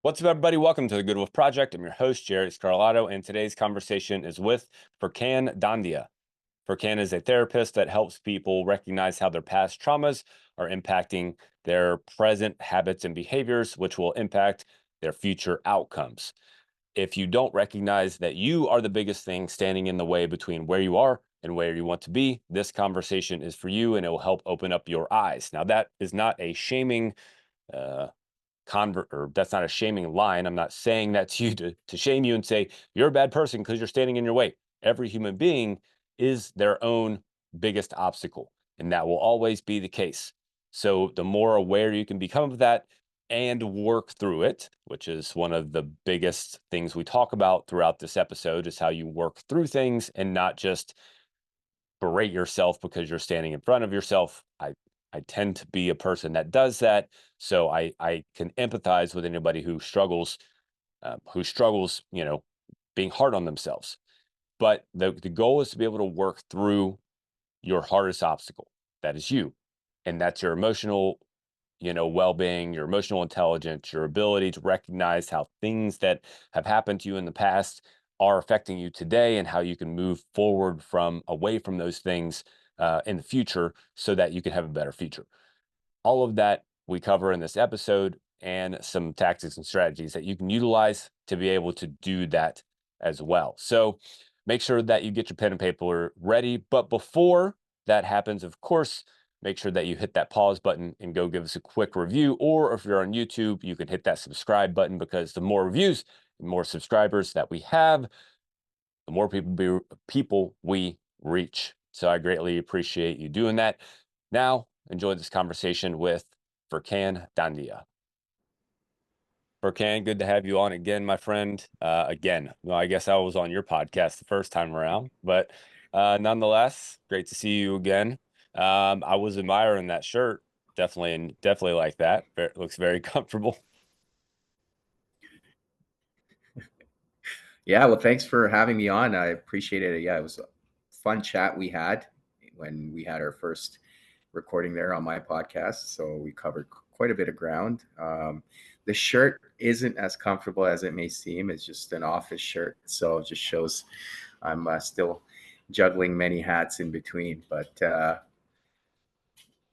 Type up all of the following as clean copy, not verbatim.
What's up, everybody? Welcome to the Good Wolf Project. I'm your host, Jerry Scarlato, and today's conversation is with Furkhan Dandia. Furkhan is a therapist that helps people recognize how their past traumas are impacting their present habits and behaviors, which will impact their future outcomes. If you don't recognize that you are the biggest thing standing in the way between where you are and where you want to be, this conversation is for you and it will help open up your eyes. Now, that is not a shaming uh, or that's not a shaming line. I'm not saying that to you to shame you and say you're a bad person because you're standing in your way. Every human being is their own biggest obstacle, and that will always be the case. So the more aware you can become of that and work through it, which is one of the biggest things we talk about throughout this episode, is how you work through things and not just berate yourself because you're standing in front of yourself. I tend to be a person that does that. So I can empathize with anybody who struggles, being hard on themselves. But the goal is to be able to work through your hardest obstacle. That is you. And that's your emotional, well-being, your emotional intelligence, your ability to recognize how things that have happened to you in the past are affecting you today and how you can move forward from away from those things in the future so that you can have a better future. All of that we cover in this episode and some tactics and strategies that you can utilize to be able to do that as well. So make sure that you get your pen and paper ready. But before that happens, of course, make sure that you hit that pause button and go give us a quick review. Or if you're on YouTube, you can hit that subscribe button, because the more reviews, the more subscribers that we have, the more people we reach. So I greatly appreciate you doing that. Now, enjoy this conversation with Furkhan Dandia. Furkhan, good to have you on again, my friend. Again, well, I guess I was on your podcast the first time around, but nonetheless, great to see you again. I was admiring that shirt, definitely, and definitely like that. It looks very comfortable. Yeah, well, thanks for having me on. I appreciate it. Yeah, it was a fun chat we had when we had our first recording there on my podcast. So we covered quite a bit of ground. The shirt isn't as comfortable as it may seem. It's just an office shirt. So it just shows I'm still juggling many hats in between. But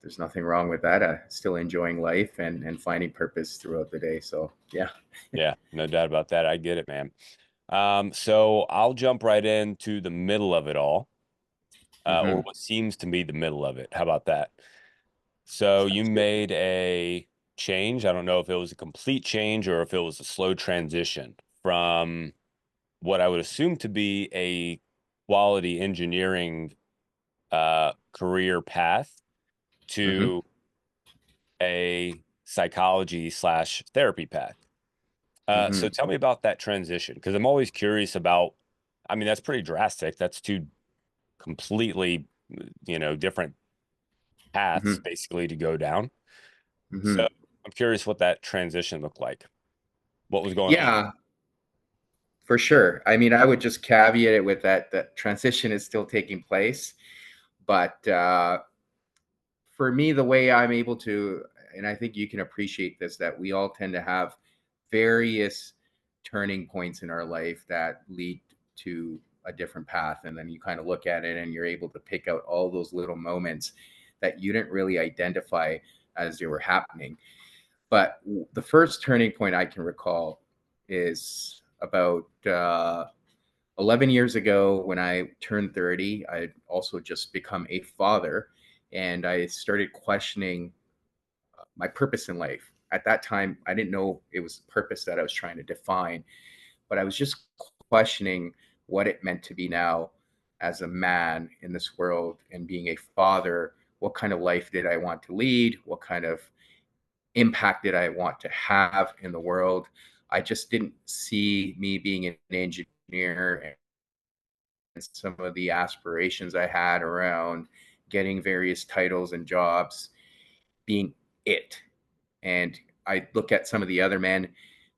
there's nothing wrong with that. Still enjoying life and finding purpose throughout the day. So, yeah. Yeah, no doubt about that. I get it, man. So I'll jump right into the middle of it all, or Hmm. what seems to be the middle of it. How about that? So you Sounds good. made a change. I don't know if it was a complete change or if it was a slow transition from what I would assume to be a quality engineering career path Hmm. to a psychology slash therapy path. So Hmm. tell me about that transition, because I'm always curious about, I mean, that's pretty drastic. That's two completely, different paths Hmm. basically to go down. So Hmm. I'm curious what that transition looked like. What was going on? Yeah, for sure. I mean, I would just caveat it with that transition is still taking place. But for me, the way I'm able to, and I think you can appreciate this, that we all tend to have various turning points in our life that lead to a different path. And then you kind of look at it and you're able to pick out all those little moments that you didn't really identify as they were happening. But the first turning point I can recall is about 11 years ago when I turned 30. I had also just become a father, and I started questioning my purpose in life. At that time, I didn't know it was purpose that I was trying to define, but I was just questioning what it meant to be now as a man in this world and being a father. What kind of life did I want to lead? What kind of impact did I want to have in the world? I just didn't see me being an engineer and some of the aspirations I had around getting various titles and jobs being it. And I look at some of the other men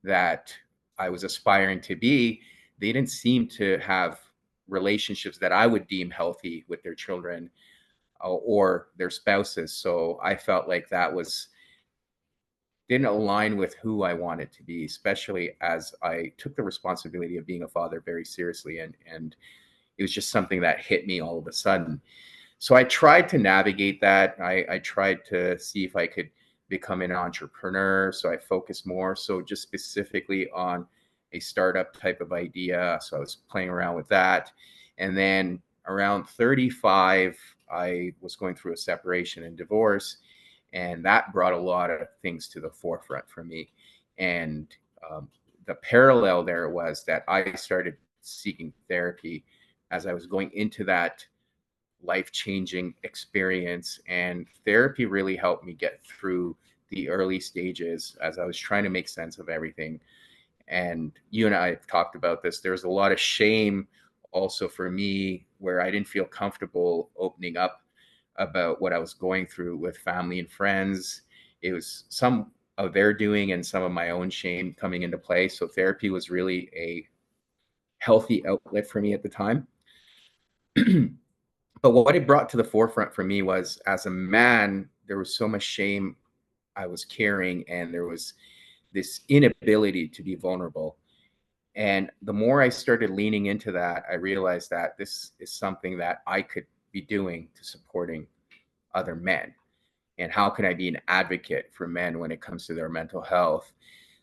that I was aspiring to be, they didn't seem to have relationships that I would deem healthy with their children or their spouses. So I felt like that was didn't align with who I wanted to be, especially as I took the responsibility of being a father very seriously, and it was just something that hit me all of a sudden. So I tried to navigate that. I tried to see if I could become an entrepreneur. So I focused more so just specifically on a startup type of idea. So I was playing around with that. And then around 35, I was going through a separation and divorce. And that brought a lot of things to the forefront for me. And um, the parallel there was that I started seeking therapy as I was going into that life changing experience. And therapy really helped me get through the early stages as I was trying to make sense of everything. And you and I have talked about this. There's a lot of shame also for me where I didn't feel comfortable opening up about what I was going through with family and friends. It was some of their doing and some of my own shame coming into play. So therapy was really a healthy outlet for me at the time. But what it brought to the forefront for me was as a man, there was so much shame I was carrying, and there was this inability to be vulnerable. And the more I started leaning into that, I realized that this is something that I could be doing to supporting other men. And how can I be an advocate for men when it comes to their mental health?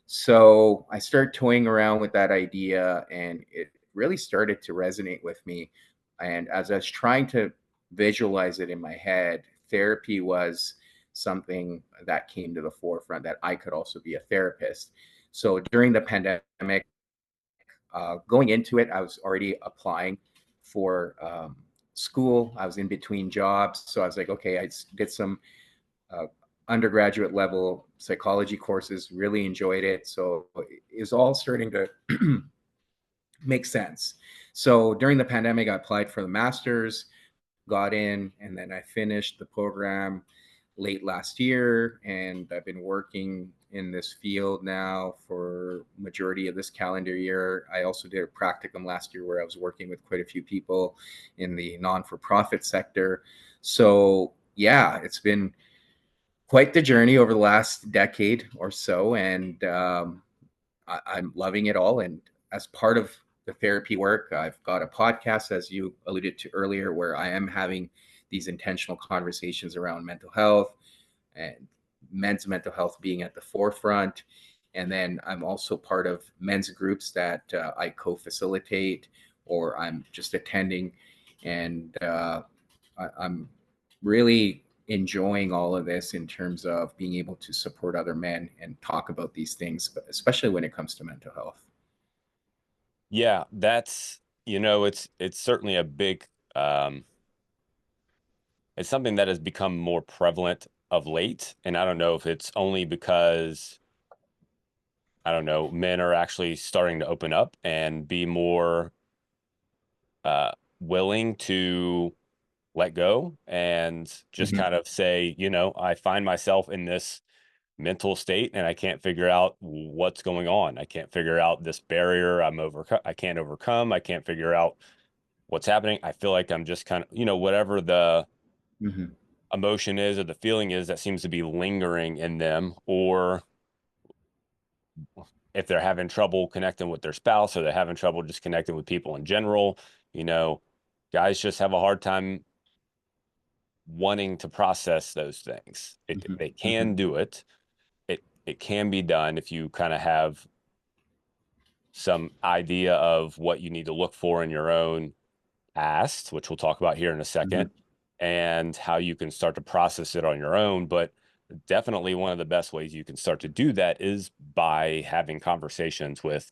So I started toying around with that idea, and it really started to resonate with me. And as I was trying to visualize it in my head, therapy was something that came to the forefront that I could also be a therapist. So during the pandemic, going into it, I was already applying for school. I was in between jobs. So I was like, okay, I did some uh, undergraduate level psychology courses, really enjoyed it. So it was all starting to make sense. So during the pandemic, I applied for the master's, got in, and then I finished the program late last year. And I've been working in this field now for majority of this calendar year. I also did a practicum last year where I was working with quite a few people in the non-for-profit sector. So yeah, it's been quite the journey over the last decade or so, and I'm loving it all. And as part of the therapy work, I've got a podcast, as you alluded to earlier, where I am having these intentional conversations around mental health and men's mental health being at the forefront. And then I'm also part of men's groups that I co-facilitate or I'm just attending. And I'm really enjoying all of this in terms of being able to support other men and talk about these things, but especially when it comes to mental health. Yeah, that's, it's certainly a big, um, it's something that has become more prevalent of late. And I don't know if it's only because, I don't know, men are actually starting to open up and be more uh, willing to let go and just Hmm. kind of say, I find myself in this mental state and I can't figure out what's going on. I can't figure out this barrier I can't overcome. I can't figure out what's happening. I feel like I'm just kind of, whatever the Hmm. emotion is or the feeling is that seems to be lingering in them, or if they're having trouble connecting with their spouse or they're having trouble just connecting with people in general, you know, guys just have a hard time wanting to process those things. Hmm. They Hmm. can do it. It can be done if you kind of have some idea of what you need to look for in your own past, which we'll talk about here in a second, Hmm. and how you can start to process it on your own. But definitely one of the best ways you can start to do that is by having conversations with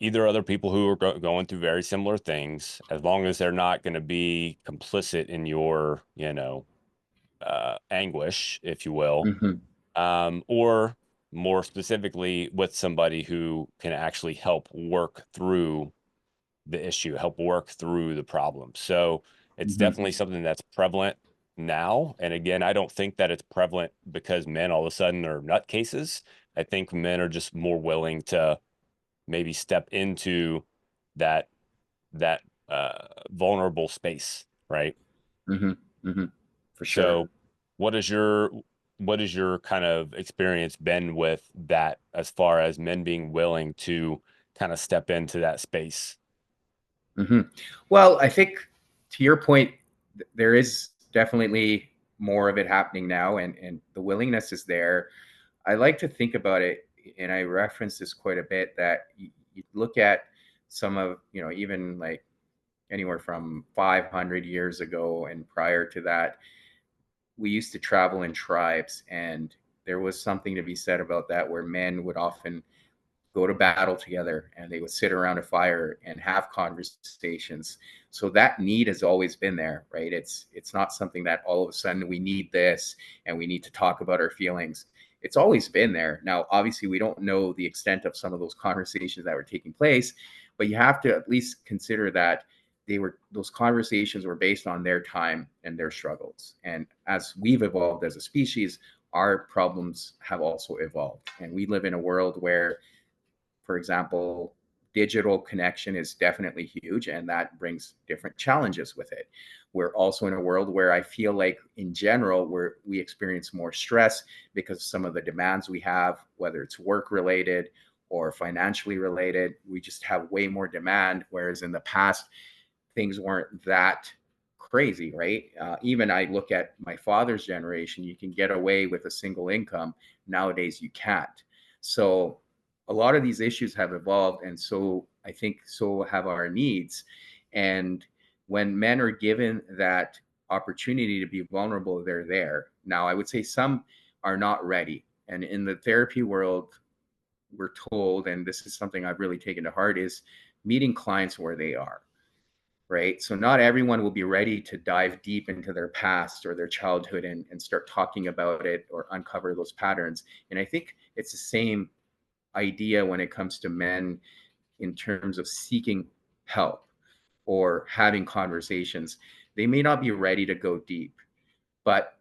either other people who are going through very similar things, as long as they're not going to be complicit in your, anguish, if you will, Hmm. or more specifically with somebody who can actually help work through the issue, help work through the problem. So it's Hmm. definitely something that's prevalent now. And again, I don't think that it's prevalent because men all of a sudden are nutcases. I think men are just more willing to maybe step into that that vulnerable space, right? Hmm. Hmm. For sure. So what is your what has your kind of experience been with that as far as men being willing to kind of step into that space? Hmm. Well, I think to your point, there is definitely more of it happening now, and the willingness is there. I like to think about it, and I reference this quite a bit, that you look at some of, even like anywhere from 500 years ago and prior to that, we used to travel in tribes, and there was something to be said about that, where men would often go to battle together and they would sit around a fire and have conversations. So that need has always been there, right? It's not something that all of a sudden we need this and we need to talk about our feelings. It's always been there. Now obviously we don't know the extent of some of those conversations that were taking place, but you have to at least consider that those conversations were based on their time and their struggles. And as we've evolved as a species, our problems have also evolved, and we live in a world where, for example, digital connection is definitely huge, and that brings different challenges with it. We're also in a world where I feel like, in general, we experience more stress because of some of the demands we have, whether it's work related or financially related. We just have way more demand, whereas in the past, things weren't that crazy, right? Even I look at my father's generation, you can get away with a single income. Nowadays, you can't. So a lot of these issues have evolved, and so I think so have our needs. And when men are given that opportunity to be vulnerable, they're there. Now, I would say some are not ready. And in the therapy world, we're told, and this is something I've really taken to heart, is meeting clients where they are, right? So not everyone will be ready to dive deep into their past or their childhood and start talking about it or uncover those patterns. And I think it's the same idea when it comes to men in terms of seeking help or having conversations. They may not be ready to go deep, but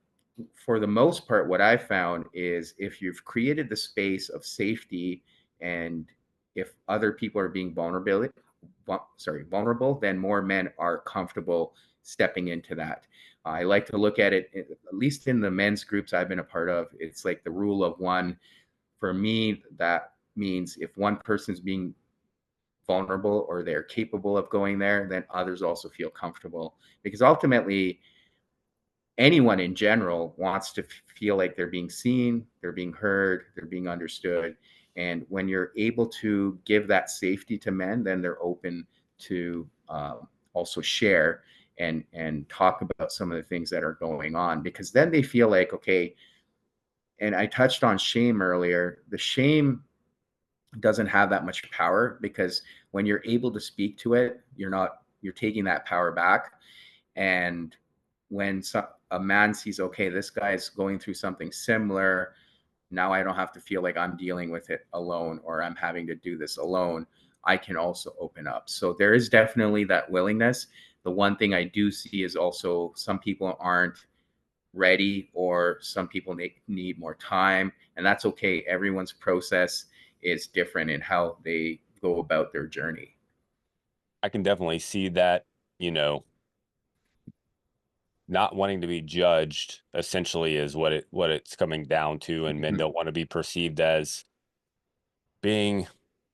for the most part, what I've found is, if you've created the space of safety, and if other people are being vulnerable, then more men are comfortable stepping into that. I like to look at it, at least in the men's groups I've been a part of, it's like the rule of one. For me, that means if one person's being vulnerable or they're capable of going there, then others also feel comfortable. Because ultimately, anyone in general wants to feel like they're being seen, they're being heard, they're being understood. And when you're able to give that safety to men, then they're open to also share and talk about some of the things that are going on, because then they feel like, okay. And I touched on shame earlier. The shame doesn't have that much power, because when you're able to speak to it, you're taking that power back. And when a man sees, okay, this guy's going through something similar, now I don't have to feel like I'm dealing with it alone, or I'm having to do this alone. I can also open up. So there is definitely that willingness. The one thing I do see is also some people aren't ready, or some people need more time, and that's okay. Everyone's process is different in how they go about their journey. I can definitely see that, you know, not wanting to be judged essentially is what it's coming down to, and men Hmm. don't want to be perceived as being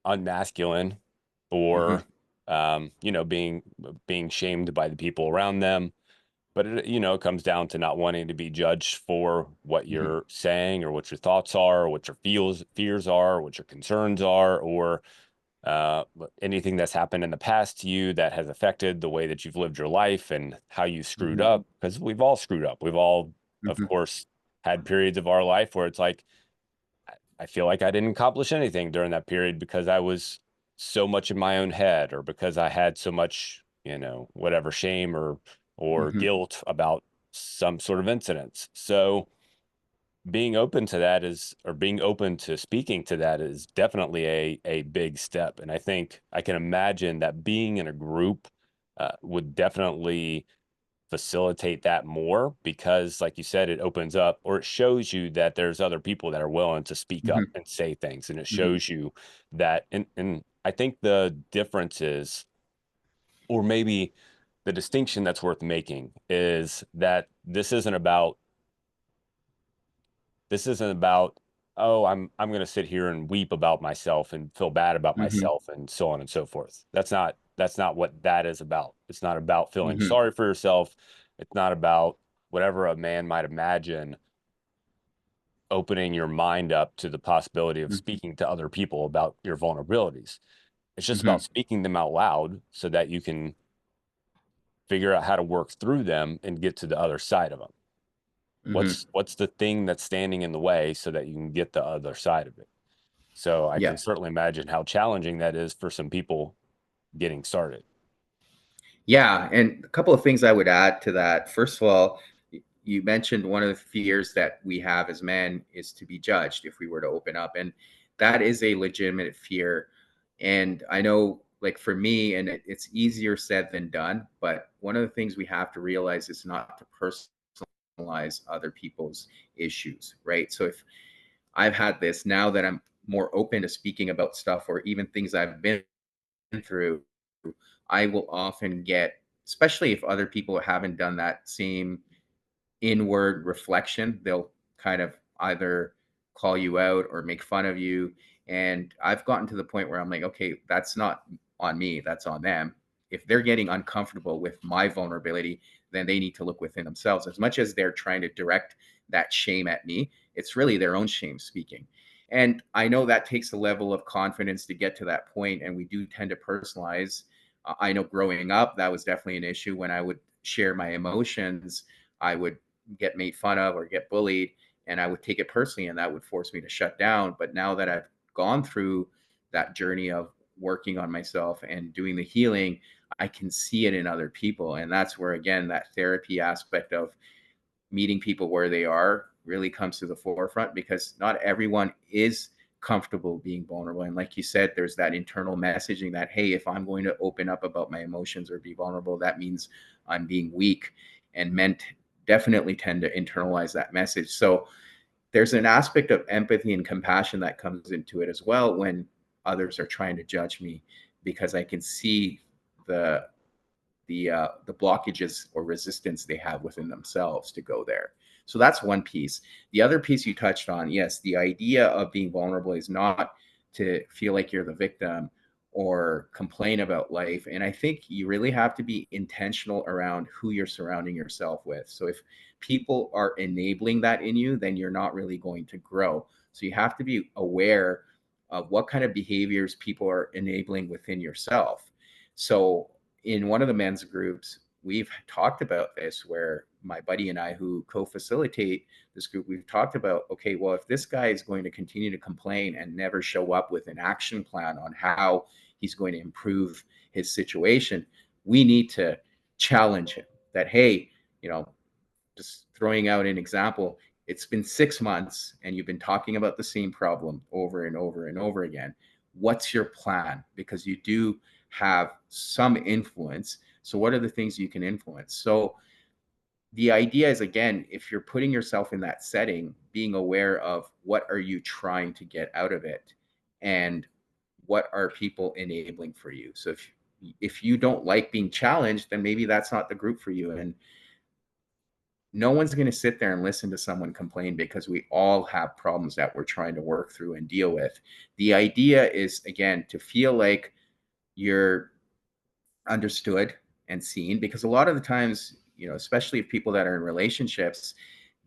unmasculine Hmm. or being shamed by the people around them. But it comes down to not wanting to be judged for what Hmm. you're saying, or what your thoughts are, or what your fears are, or what your concerns are, or anything that's happened in the past to you that has affected the way that you've lived your life and how you screwed Hmm. up. Because we've all screwed up. We've all, of Hmm. course, had periods of our life where it's like, I feel like I didn't accomplish anything during that period because I was so much in my own head, or because I had so much, whatever shame or Hmm. guilt about some sort of incidents. So being open to that is, or being open to speaking to that, is definitely a big step. And I think I can imagine that being in a group would definitely facilitate that more, because like you said, it opens up, or it shows you that there's other people that are willing to speak up Hmm. and say things, and it Hmm. shows you that. And I think the difference is, or maybe the distinction that's worth making, is that this isn't about This isn't about, oh, I'm going to sit here and weep about myself and feel bad about Hmm. myself and so on and so forth. That's not what that is about. It's not about feeling Hmm. sorry for yourself. It's not about whatever a man might imagine, opening your mind up to the possibility of Hmm. speaking to other people about your vulnerabilities. It's just about Hmm. speaking them out loud so that you can figure out how to work through them and get to the other side of them. Hmm. What's the thing that's standing in the way so that you can get the other side of it? So I can Yeah. certainly imagine how challenging that is for some people getting started. Yeah, and a couple of things I would add to that. First of all, you mentioned one of the fears that we have as men is to be judged if we were to open up, and that is a legitimate fear. And I know, like for me, and it's easier said than done, but one of the things we have to realize is not to personalize other people's issues, right? So if I've had this now that I'm more open to speaking about stuff or even things I've been through, I will often get, especially if other people haven't done that same inward reflection, they'll kind of either call you out or make fun of you. And I've gotten to the point where I'm like, okay, that's not on me, that's on them. If they're getting uncomfortable with my vulnerability, then they need to look within themselves. As much as they're trying to direct that shame at me, it's really their own shame speaking. And I know that takes a level of confidence to get to that point, and we do tend to personalize. I know growing up, that was definitely an issue. When I would share my emotions, I would get made fun of or get bullied, and I would take it personally, and that would force me to shut down. But now that I've gone through that journey of working on myself and doing the healing, I can see it in other people. And that's where, again, that therapy aspect of meeting people where they are really comes to the forefront, because not everyone is comfortable being vulnerable. And like you said, there's that internal messaging that, hey, if I'm going to open up about my emotions or be vulnerable, that means I'm being weak. And men definitely tend to internalize that message. So there's an aspect of empathy and compassion that comes into it as well when others are trying to judge me, because I can see the the blockages or resistance they have within themselves to go there. So that's one piece. The other piece you touched on, yes, the idea of being vulnerable is not to feel like you're the victim or complain about life. And I think you really have to be intentional around who you're surrounding yourself with. So if people are enabling that in you, then you're not really going to grow. So you have to be aware of what kind of behaviors people are enabling within yourself. So in one of the men's groups, we've talked about this, where my buddy and I, who co-facilitate this group, we've talked about, okay, well, if this guy is going to continue to complain and never show up with an action plan on how he's going to improve his situation, we need to challenge him that, hey, you know, just throwing out an example, it's been 6 months and you've been talking about the same problem over and over and over again. What's your plan? Because you do have some influence. So, what are the things you can influence? So, the idea is, again, if you're putting yourself in that setting, being aware of what are you trying to get out of it, and what are people enabling for you. So if you don't like being challenged, then maybe that's not the group for you. And no one's going to sit there and listen to someone complain, because we all have problems that we're trying to work through and deal with. The idea is, again, to feel like you're understood and seen, because a lot of the times, especially if people that are in relationships,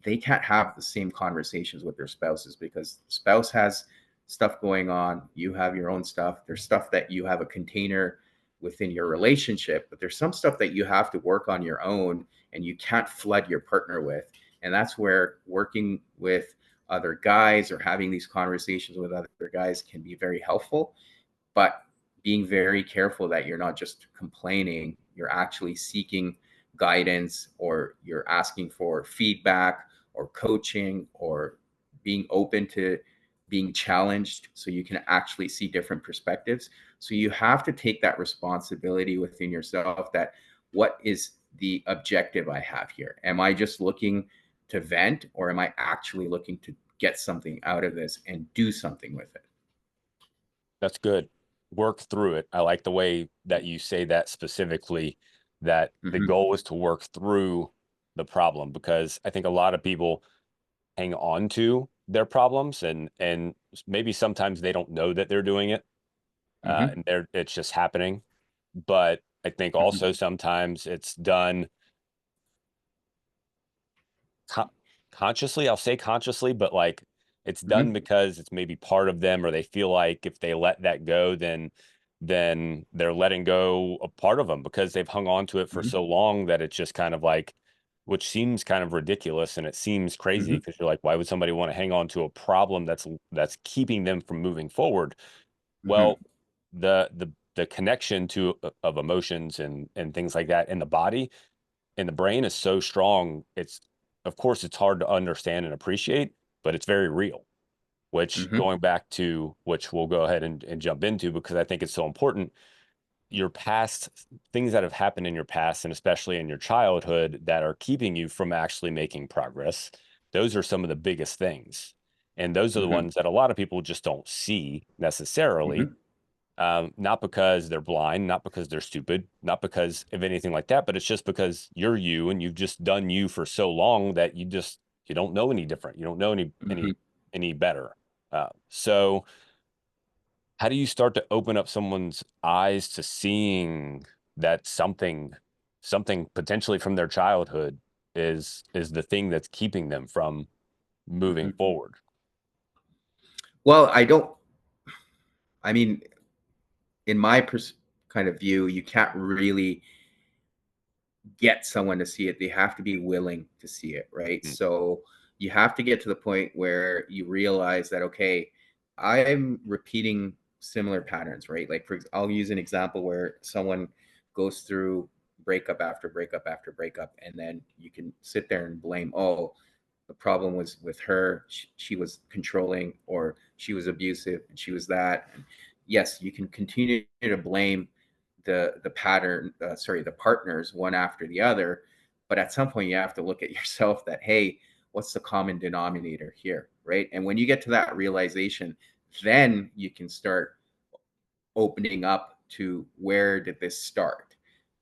they can't have the same conversations with their spouses, because the spouse has stuff going on, you have your own stuff, there's stuff that you have a container within your relationship, but there's some stuff that you have to work on your own and you can't flood your partner with. And that's where working with other guys or having these conversations with other guys can be very helpful, but being very careful that you're not just complaining, you're actually seeking guidance, or you're asking for feedback or coaching, or being open to being challenged so you can actually see different perspectives. So you have to take that responsibility within yourself, that what is the objective I have here? Am I just looking to vent, or am I actually looking to get something out of this and do something with it? That's good. Work through it. I like the way that you say that specifically, that the Mm-hmm. goal is to work through the problem, because I think a lot of people hang on to their problems, and maybe sometimes they don't know that they're doing it, Hmm. and it's just happening. But I think Hmm. also sometimes it's done con consciously. I'll say consciously, but like it's done Hmm. because it's maybe part of them, or they feel like if they let that go, then they're letting go a part of them because they've hung on to it for Hmm. so long that it's just kind of like, which seems kind of ridiculous and it seems crazy Hmm. because you're like, why would somebody want to hang on to a problem that's keeping them from moving forward? Hmm. Well, the connection to of emotions and things like that in the body and the brain is so strong. It's, of course, it's hard to understand and appreciate, but it's very real. Which, Hmm. going back to which we'll go ahead and jump into because I think it's so important, your past, things that have happened in your past and especially in your childhood that are keeping you from actually making progress, those are some of the biggest things. And those are the Hmm. ones that a lot of people just don't see necessarily, Hmm. not because they're blind, not because they're stupid, not because of anything like that, but it's just because you're you and you've just done you for so long that you don't know any different. You don't know Hmm. any better. So how do you start to open up someone's eyes to seeing that something potentially from their childhood is the thing that's keeping them from moving Hmm. forward? Well, I mean, in my kind of view, you can't really get someone to see it. They have to be willing to see it, right? Mm, So you have to get to the point where you realize that, okay, I'm repeating similar patterns, right? Like, I'll use an example where someone goes through breakup after breakup after breakup, and then you can sit there and blame, oh, the problem was with her. She was controlling, or she was abusive, and she was that. And yes, you can continue to blame the pattern, sorry, the partners one after the other, but at some point you have to look at yourself that, hey, what's the common denominator here, right? And when you get to that realization, then you can start opening up to, where did this start?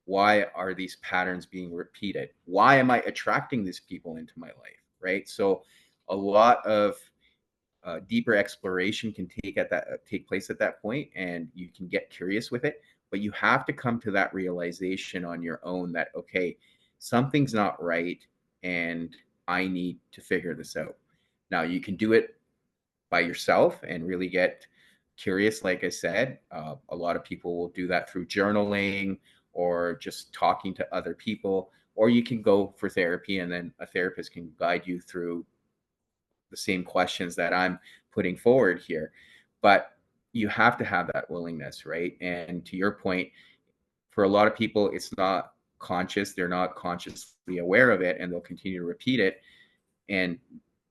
Why are these patterns being repeated? Why am I attracting these people into my life, right? So a lot of deeper exploration can take place at that point, and you can get curious with it. But you have to come to that realization on your own that, okay, something's not right, and I need to figure this out. Now you can do it by yourself and really get curious. Like I said, a lot of people will do that through journaling or just talking to other people, or you can go for therapy, and then a therapist can guide you through the same questions that I'm putting forward here. But you have to have that willingness, right? And to your point, for a lot of people, it's not conscious. They're not consciously aware of it, and they'll continue to repeat it. And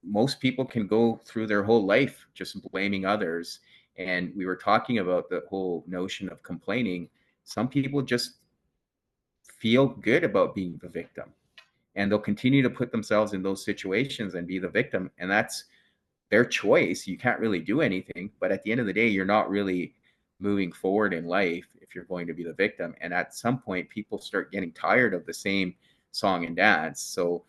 most people can go through their whole life just blaming others. And we were talking about the whole notion of complaining. Some people just feel good about being the victim, and they'll continue to put themselves in those situations and be the victim. And that's their choice. You can't really do anything. But at the end of the day, you're not really moving forward in life if you're going to be the victim. And at some point, people start getting tired of the same song and dance. So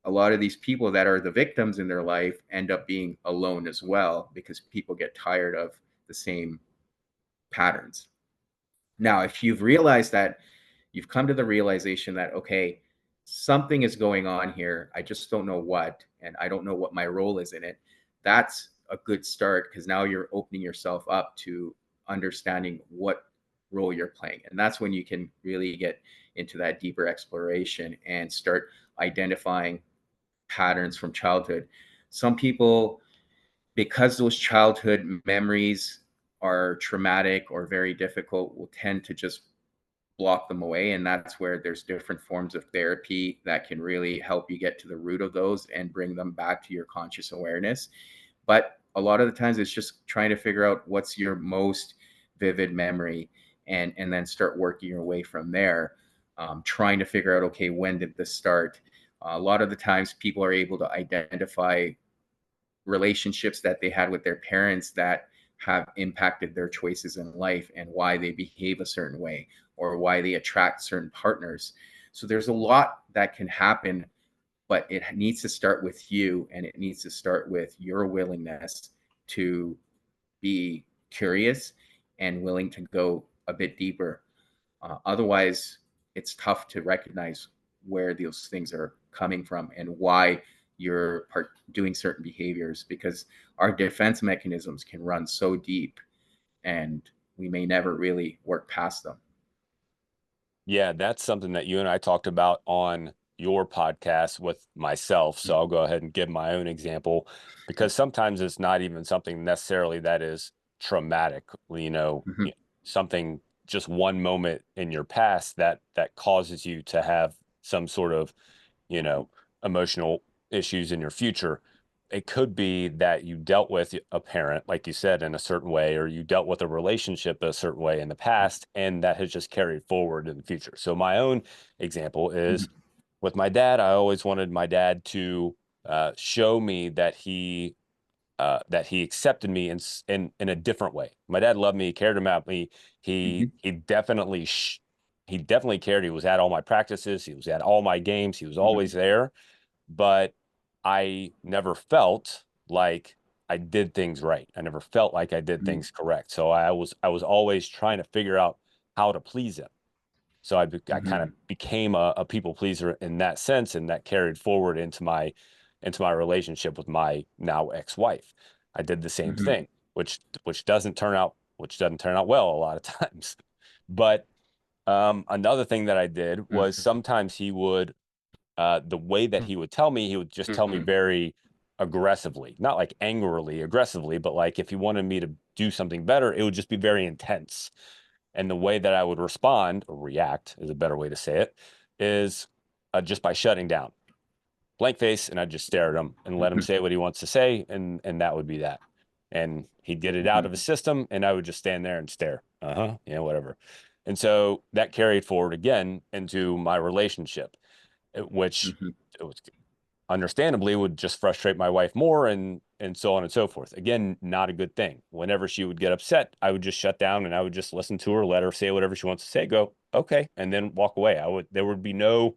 a lot of these people that are the victims in their life end up being alone as well, because people get tired of the same patterns. Now, if you've realized that, you've come to the realization that, okay, something is going on here, I just don't know what, and I don't know what my role is in it. That's a good start, because now you're opening yourself up to understanding what role you're playing. And that's when you can really get into that deeper exploration and start identifying patterns from childhood. Some people, because those childhood memories are traumatic or very difficult, will tend to just block them away. And that's where there's different forms of therapy that can really help you get to the root of those and bring them back to your conscious awareness. But a lot of the times it's just trying to figure out what's your most vivid memory, and then start working your way from there. Trying to figure out, okay, when did this start? A lot of the times people are able to identify relationships that they had with their parents that have impacted their choices in life, and why they behave a certain way, or why they attract certain partners. So there's a lot that can happen but it needs to start with you, and it needs to start with your willingness to be curious and willing to go a bit deeper. Otherwise, it's tough to recognize where those things are coming from and why you're doing certain behaviors, because our defense mechanisms can run so deep and we may never really work past them. Yeah, that's something that you and I talked about on your podcast with myself. So I'll go ahead and give my own example, because sometimes it's not even something necessarily that is traumatic, Mm-hmm. something, just one moment in your past that causes you to have some sort of, you know, emotional issues in your future. It could be that you dealt with a parent, like you said, in a certain way, or you dealt with a relationship a certain way in the past, and that has just carried forward in the future. So my own example is Mm-hmm. with my dad. I always wanted my dad to show me that he accepted me in a different way. My dad loved me, he cared about me. Mm-hmm. He definitely cared. He was at all my practices, he was at all my games, he was Mm-hmm. always there. But I never felt like I did things right. I never felt like I did things correct. So I was always trying to figure out how to please him. So I kind Mm-hmm. of became a people pleaser in that sense, and that carried forward into my relationship with my now ex-wife. I did the same Mm-hmm. thing, which doesn't turn out well a lot of times. But another thing that I did was sometimes he would the way that he would tell me, he would just tell me Mm-hmm. very aggressively, not like angrily, aggressively, but like if he wanted me to do something better, it would just be very intense. And the way that I would respond or react is a better way to say it, is just by shutting down, blank face, and I'd just stare at him and let him say what he wants to say, and that would be that. And he'd get it out of his system, and I would just stand there and stare. Yeah, whatever. And so that carried forward again into my relationship, which Mm-hmm. it was understandably would just frustrate my wife more, and so on and so forth. Again, not a good thing. Whenever she would get upset, I would just shut down and I would just listen to her, let her say whatever she wants to say, go, okay, and then walk away. There would be no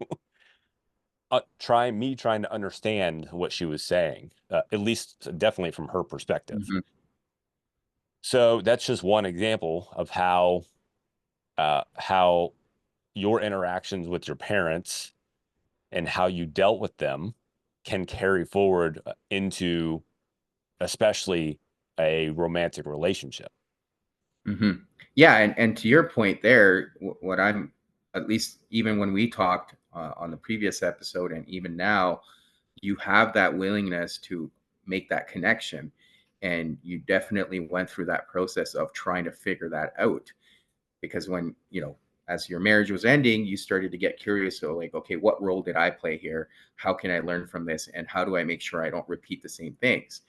trying to understand what she was saying, at least definitely from her perspective. Mm-hmm. So that's just one example of how your interactions with your parents and how you dealt with them can carry forward into especially a romantic relationship. Mm-hmm. Yeah, and to your point there, what I'm, at least even when we talked on the previous episode, and even now, you have that willingness to make that connection, and you definitely went through that process of trying to figure that out. Because when as your marriage was ending, you started to get curious. So, like, okay, what role did I play here? How can I learn from this? And how do I make sure I don't repeat the same things?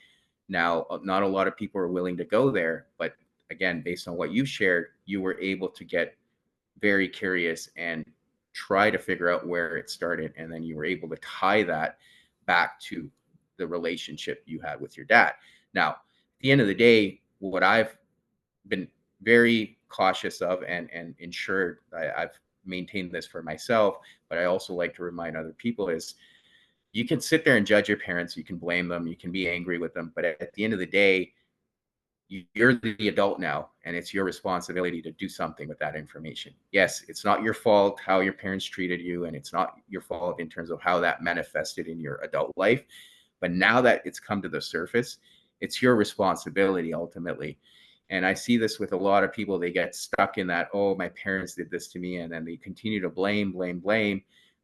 Now, not a lot of people are willing to go there, but again, based on what you shared, you were able to get very curious and try to figure out where it started. And then you were able to tie that back to the relationship you had with your dad. Now, at the end of the day, what I've been very cautious of and ensured I've maintained this for myself, but I also like to remind other people is you can sit there and judge your parents, you can blame them, you can be angry with them, but at the end of the day, you're the adult now, and it's your responsibility to do something with that information. Yes, it's not your fault how your parents treated you, and it's not your fault in terms of how that manifested in your adult life. But now that it's come to the surface, it's your responsibility ultimately. And I see this with a lot of people. They get stuck in that, oh, my parents did this to me. And then they continue to blame,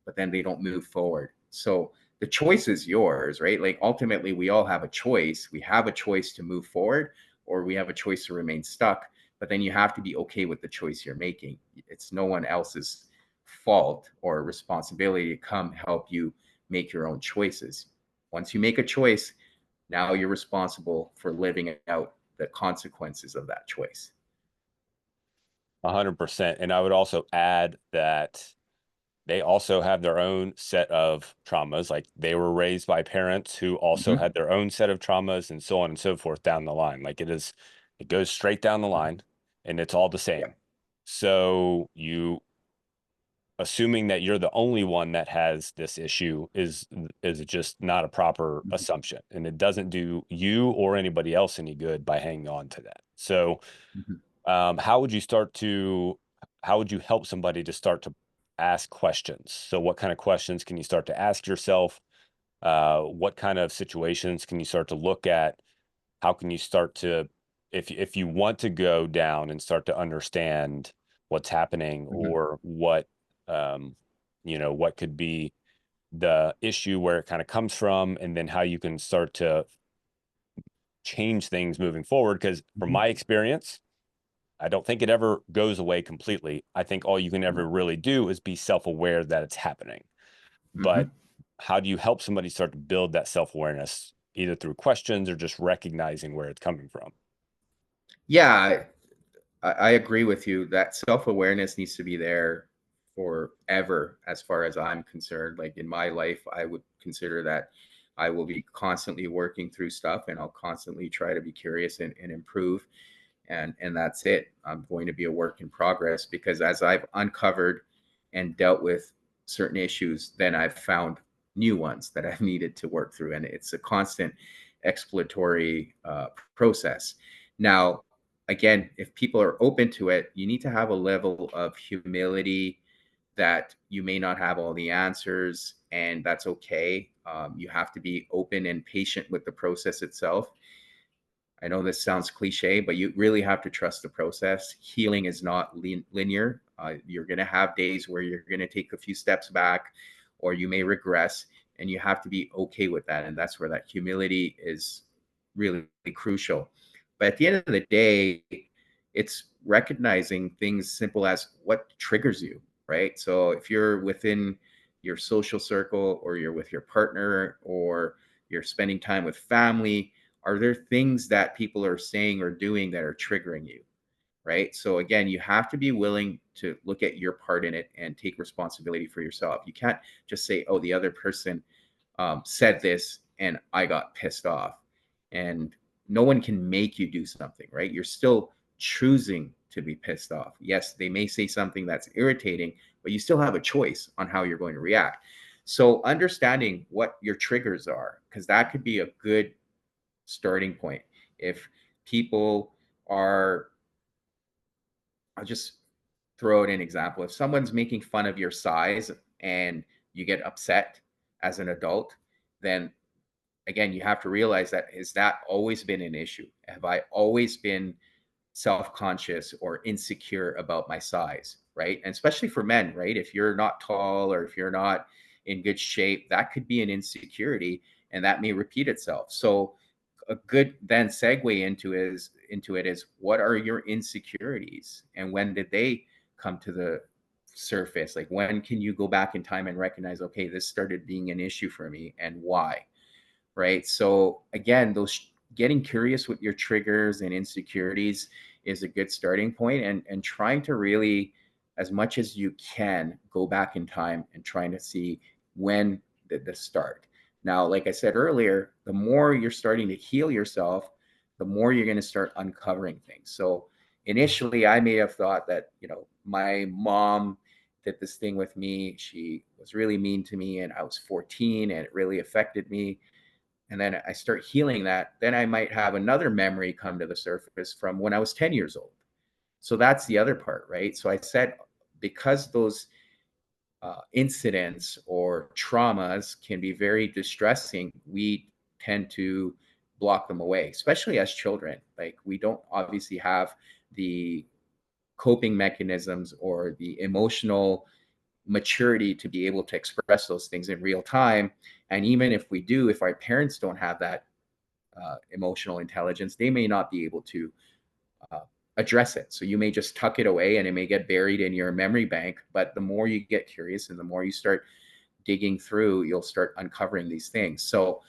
but then they don't move forward. So the choice is yours, right? Like ultimately, we all have a choice. We have a choice to move forward, or we have a choice to remain stuck. But then you have to be okay with the choice you're making. It's no one else's fault or responsibility to come help you make your own choices. Once you make a choice, now you're responsible for living out the consequences of that choice. 100%. And I would also add that they also have their own set of traumas. Like they were raised by parents who also Mm-hmm. had their own set of traumas, and so on and so forth down the line. Like it goes straight down the Mm-hmm. line, and it's all the Yeah. same. So assuming that you're the only one that has this issue is just not a proper Mhm. assumption, and it doesn't do you or anybody else any good by hanging on to that. So Mhm. how would you start to how would you help somebody to start to ask questions? So what kind of questions can you start to ask yourself? What kind of situations can you start to look at? How can you start to, if you want to go down and start to understand what's happening, Mhm. or what what could be the issue, where it kind of comes from, and then how you can start to change things moving forward? Because from Mhm. my experience, I don't think it ever goes away completely. I think all you can ever No. really do is be self-aware that it's happening. But Mhm. how do you help somebody start to build that self-awareness, either through questions or just recognizing where it's coming from? Yeah, I agree with you that self-awareness needs to be there forever, as far as I'm concerned. Like in my life, I would consider that I will be constantly working through stuff, and I'll constantly try to be curious and improve. And that's it. I'm going to be a work in progress, because as I've uncovered and dealt with certain issues, then I've found new ones that I've needed to work through, and it's a constant exploratory process. Now, again, if people are open to it, you need to have a level of humility that you may not have all the answers, and that's okay. You have to be open and patient with the process itself. I know this sounds cliche, but you really have to trust the process. Healing is not linear. You're going to have days where you're going to take a few steps back, or you may regress, and you have to be okay with that. And that's where that humility is really crucial. But at the end of the day, it's recognizing things simple as what triggers you, right? So if you're within your social circle, or you're with your partner, or you're spending time with family, are there things that people are saying or doing that are triggering you, right? So again, you have to be willing to look at your part in it and take responsibility for yourself. You can't just say, oh, the other person said this and I got pissed off. And no one can make you do something, right? You're still choosing to be pissed off. Yes, they may say something that's irritating, but you still have a choice on how you're going to react. So understanding what your triggers are, because that could be a good starting point. If people are, I'll just throw out an example. If someone's making fun of your size and you get upset as an adult, then again, you have to realize that, is that always been an issue? Have I always been self-conscious or insecure about my size, right? And especially for men, right? If you're not tall, or if you're not in good shape, that could be an insecurity, and that may repeat itself. So a good then segue into it is, what are your insecurities, and when did they come to the surface? Like, when can you go back in time and recognize, okay, this started being an issue for me, and why? Right? So again, those getting curious with your triggers and insecurities is a good starting point, and trying to really, as much as you can, go back in time and trying to see when did this start. Now, like I said earlier, the more you're starting to heal yourself, the more you're going to start uncovering things. So initially, I may have thought that, my mom did this thing with me. She was really mean to me, and I was 14, and it really affected me. And then I start healing that, then I might have another memory come to the surface from when I was 10 years old. So that's the other part, right? So I said, because those incidents or traumas can be very distressing, we tend to block them away, especially as children. Like, we don't obviously have the coping mechanisms or the emotional maturity to be able to express those things in real time. And even if we do, if our parents don't have that emotional intelligence, they may not be able to uh, address it. So you may just tuck it away, and it may get buried in your memory bank. But the more you get curious and the more you start digging through, you'll start uncovering these things. So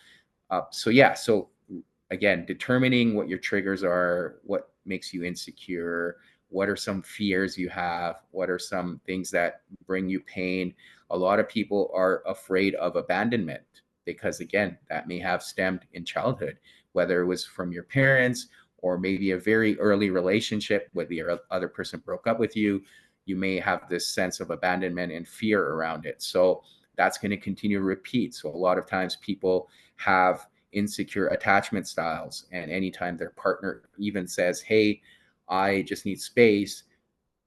again, determining what your triggers are, what makes you insecure, what are some fears you have, what are some things that bring you pain. A lot of people are afraid of abandonment, because again, that may have stemmed in childhood, whether it was from your parents, or maybe a very early relationship where the other person broke up with you. you may have this sense of abandonment and fear around it. So that's going to continue to repeat. So a lot of times people have insecure attachment styles, and anytime their partner even says, hey, I just need space,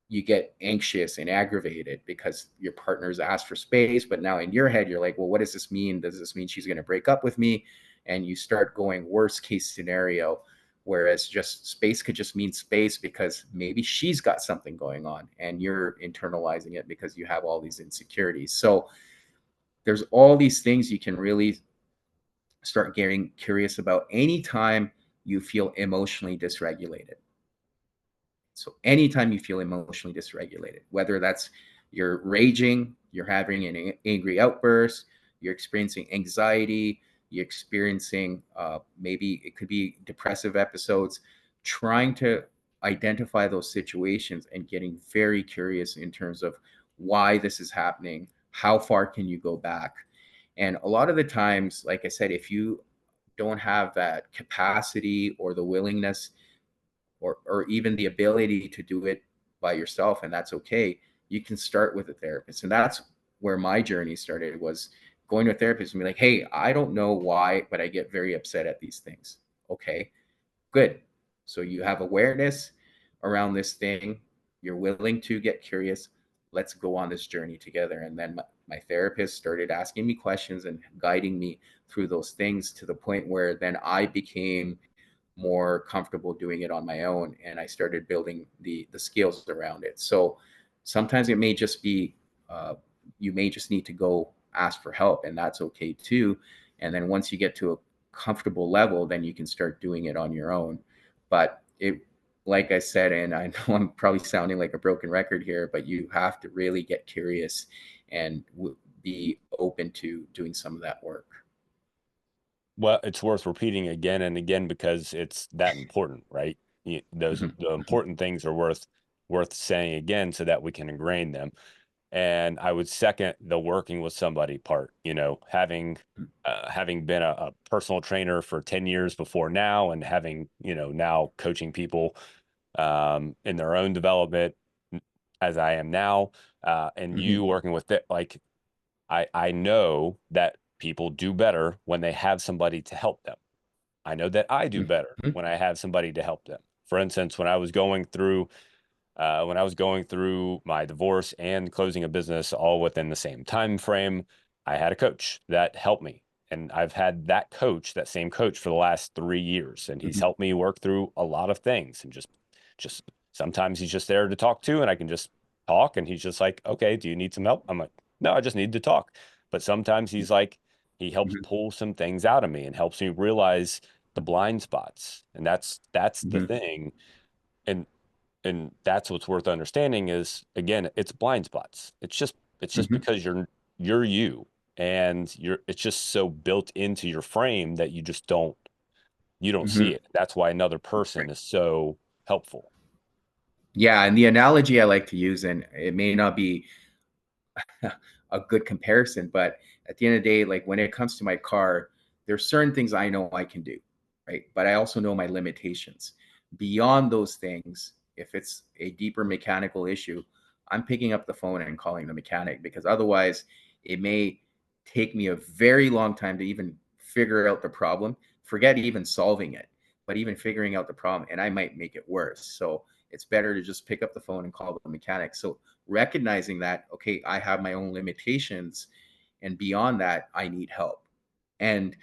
you get anxious and aggravated because your partner's asked for space. But now in your head, you're like, well, what does this mean? Does this mean she's going to break up with me? And you start going worst case scenario, whereas just space could just mean space because maybe she's got something going on and you're internalizing it because you have all these insecurities. So there's all these things you can really start getting curious about anytime you feel emotionally dysregulated. So anytime you feel emotionally dysregulated, whether that's you're raging, you're having an angry outburst, you're experiencing anxiety, you're experiencing maybe it could be depressive episodes, trying to identify those situations and getting very curious in terms of why this is happening, how far can you go back? And a lot of the times, like I said, if you don't have that capacity or the willingness or even the ability to do it by yourself, and that's okay, you can start with a therapist. And that's where my journey started, was going to a therapist and be like, hey, I don't know why, but I get very upset at these things. Okay, good. So you have awareness around this thing, you're willing to get curious, let's go on this journey together. And then my therapist started asking me questions and guiding me through those things, to the point where then I became more comfortable doing it on my own, and I started building the skills around it. So sometimes it may just be you may just need to go ask for help, and that's okay too. And then once you get to a comfortable level, then you can start doing it on your own. But it, like I said, and I know I'm probably sounding like a broken record here, but you have to really get curious and be open to doing some of that work. Well, it's worth repeating again and again because it's that important, right? Those Mhm, the mhm, important things are worth saying again so that we can ingrain them. And I would second the working with somebody part. Having been a personal trainer for 10 years before now, and having now coaching people in their own development as I am now, and you mhm, working with it, like I know that people do better when they have somebody to help them. I know that I do mhm, better mhm, when I have somebody to help them. For instance, when I was going through my divorce and closing a business all within the same time frame, I had a coach that helped me. And I've had that same coach for the last 3 years, and he's mhm, helped me work through a lot of things. And just sometimes he's just there to talk to, and I can just talk. And he's just like, okay, do you need some help? I'm like, no, I just need to talk. But sometimes he's like, he helps mhm, pull some things out of me and helps me realize the blind spots. And that's the mhm, thing. And that's what's worth understanding is, again, it's blind spots. It's just mhm, because you're you, and it's just so built into your frame that you don't see mhm. it. That's why another person Right. is so helpful. Yeah, and the analogy I like to use, and it may not be a good comparison, but at the end of the day, like when it comes to my car, there's certain things I know I can do, right? But I also know my limitations. Beyond those things, if it's a deeper mechanical issue, I'm picking up the phone and calling the mechanic, because otherwise it may take me a very long time to even figure out the problem. Forget even solving it, but even figuring out the problem, and I might make it worse. So it's better to just pick up the phone and call the mechanic. So recognizing that, okay, I have my own limitations, and beyond that I need help. And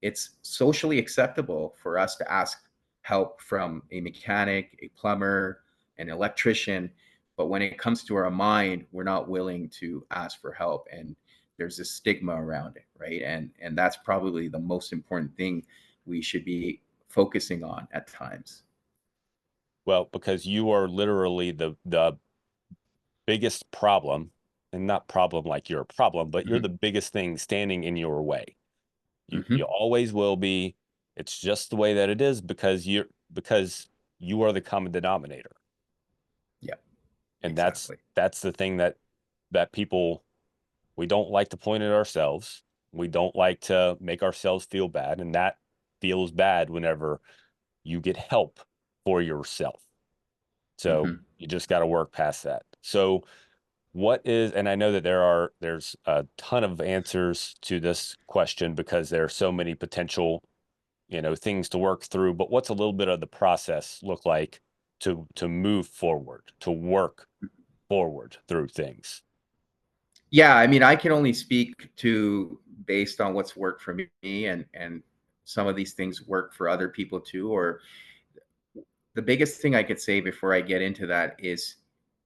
it's socially acceptable for us to ask help from a mechanic, a plumber, an electrician, but when it comes to our mind, we're not willing to ask for help, and there's this stigma around it, right? And that's probably the most important thing we should be focusing on at times. Well, because you are literally the biggest problem, and not problem like you're a problem, but you're Hmm. the biggest thing standing in your way. You Hmm. always will be. It's just the way that it is because you are the common denominator. Yeah, And that's exactly. that's the thing that people, we don't like to point at ourselves. We don't like to make ourselves feel bad, and that feels bad whenever you get help for yourself. So Hmm. you just got to work past that. So what is, and I know that there's a ton of answers to this question because there are so many potential, things to work through, but what's a little bit of the process look like to move forward, to work forward through things? Yeah, I mean, I can only speak to based on what's worked for me, and some of these things work for other people too. Or the biggest thing I could say before I get into that is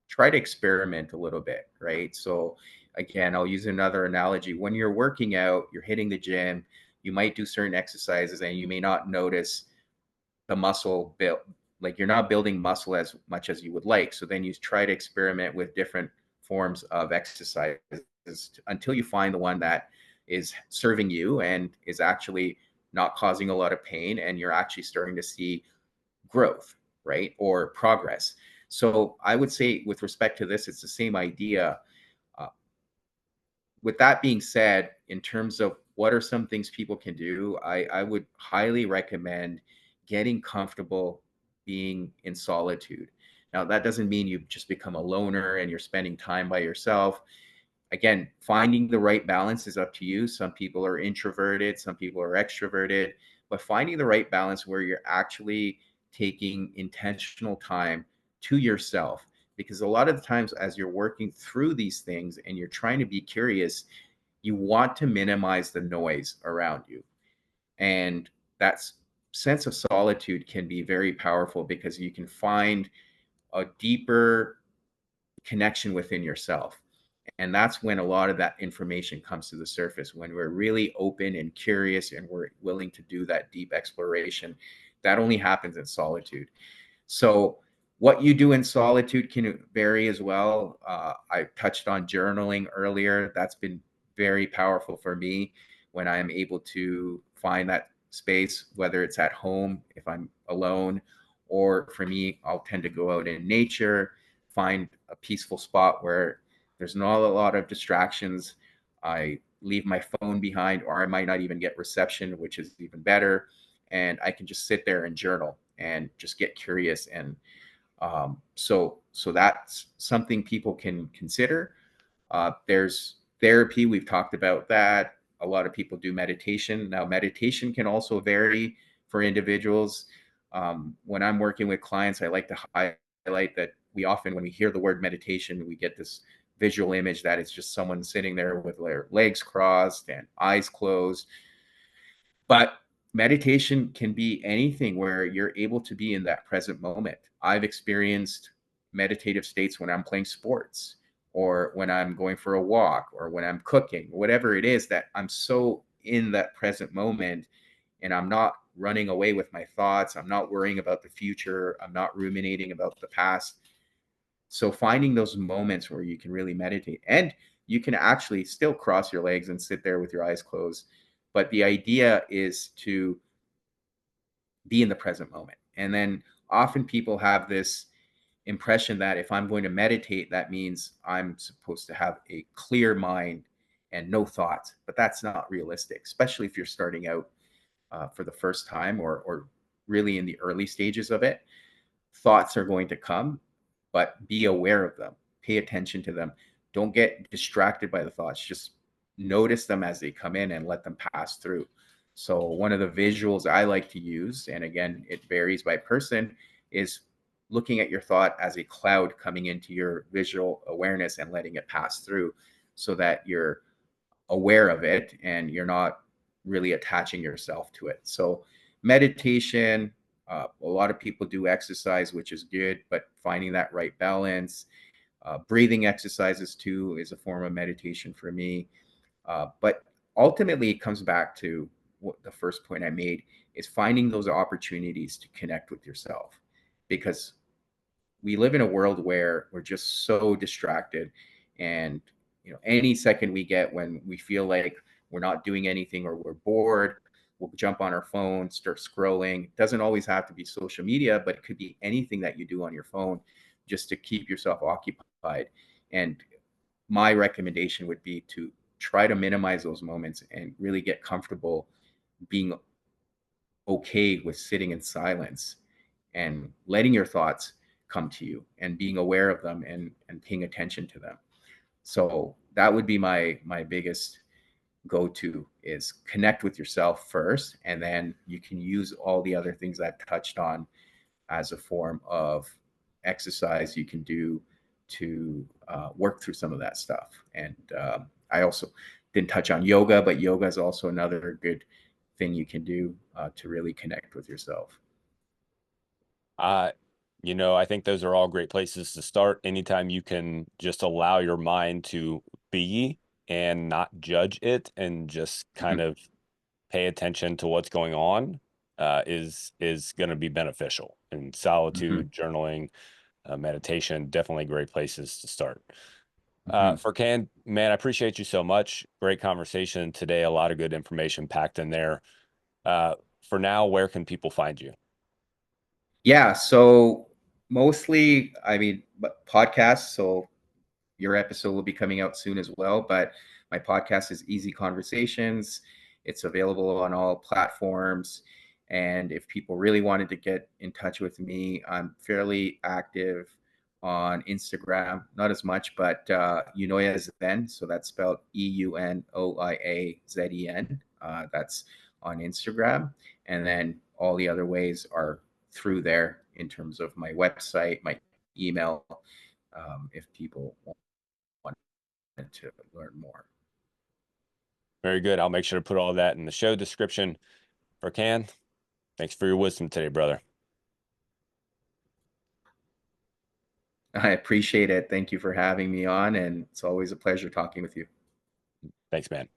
try to experiment a little bit, right? So again, I'll use another analogy. When you're working out, you're hitting the gym, you might do certain exercises and you may not notice the muscle build, like you're not building muscle as much as you would like. So then you try to experiment with different forms of exercises until you find the one that is serving you and is actually not causing a lot of pain, and you're actually starting to see growth, right? Or progress. So I would say with respect to this, it's the same idea. Uh, with that being said, in terms of what are some things people can do, I would highly recommend getting comfortable being in solitude. Now, that doesn't mean you just become a loner and you're spending time by yourself. Again, finding the right balance is up to you. Some people are introverted, some people are extroverted, but finding the right balance where you're actually taking intentional time to yourself. Because a lot of the times, as you're working through these things and you're trying to be curious, you want to minimize the noise around you. And that sense of solitude can be very powerful because you can find a deeper connection within yourself. And that's when a lot of that information comes to the surface, when we're really open and curious and we're willing to do that deep exploration. That only happens in solitude. So, what you do in solitude can vary as well. I touched on journaling earlier. That's been very powerful for me when I'm able to find that space, whether it's at home, if I'm alone, or for me, I'll tend to go out in nature, find a peaceful spot where there's not a lot of distractions. I leave my phone behind, or I might not even get reception, which is even better. And I can just sit there and journal and just get curious. And so that's something people can consider. There's therapy. We've talked about that. A lot of people do meditation. Now, meditation can also vary for individuals. When I'm working with clients, I like to highlight that we often, when we hear the word meditation, we get this visual image that it's just someone sitting there with their legs crossed and eyes closed. But meditation can be anything where you're able to be in that present moment. I've experienced meditative states when I'm playing sports, or when I'm going for a walk, or when I'm cooking, whatever it is, that I'm so in that present moment and I'm not running away with my thoughts. I'm not worrying about the future. I'm not ruminating about the past. So finding those moments where you can really meditate, and you can actually still cross your legs and sit there with your eyes closed. But the idea is to be in the present moment. And then often people have this impression that if I'm going to meditate, that means I'm supposed to have a clear mind and no thoughts. But that's not realistic, especially if you're starting out for the first time, or really in the early stages of it. Thoughts are going to come, but be aware of them. Pay attention to them. Don't get distracted by the thoughts. Just notice them as they come in and let them pass through. So, one of the visuals I like to use, and again, it varies by person, is looking at your thought as a cloud coming into your visual awareness and letting it pass through, so that you're aware of it and you're not really attaching yourself to it. So, meditation, a lot of people do exercise, which is good, but finding that right balance. Breathing exercises too is a form of meditation for me. But ultimately, it comes back to what the first point I made is finding those opportunities to connect with yourself, because we live in a world where we're just so distracted. And any second we get when we feel like we're not doing anything or we're bored, we'll jump on our phone, start scrolling. It doesn't always have to be social media, but it could be anything that you do on your phone just to keep yourself occupied. And my recommendation would be to try to minimize those moments and really get comfortable being okay with sitting in silence and letting your thoughts come to you and being aware of them, and paying attention to them. So that would be my biggest go-to, is connect with yourself first, and then you can use all the other things I've touched on as a form of exercise you can do to work through some of that stuff. And I also didn't touch on yoga, but yoga is also another good thing you can do to really connect with yourself. Uh, I think those are all great places to start. Anytime you can just allow your mind to be and not judge it and just kind Mhm. of pay attention to what's going on, is going to be beneficial. And Mhm. solitude, journaling, meditation, definitely great places to start. Mhm. Furkan, man, I appreciate you so much. Great conversation today. A lot of good information packed in there. Uh, for now, where can people find you? Yeah, so mostly, I mean, but podcasts. So your episode will be coming out soon as well. But my podcast is Easy Conversations. It's available on all platforms. And if people really wanted to get in touch with me, I'm fairly active on Instagram. Not as much, but Unoya Zen. So that's spelled EUNOIAZEN. That's on Instagram. And then all the other ways are through there in terms of my website, my email, if people wanted to learn more. Very good. I'll make sure to put all that in the show description. Furkan, thanks for your wisdom today, brother. I appreciate it. Thank you for having me on, and it's always a pleasure talking with you. Thanks, man.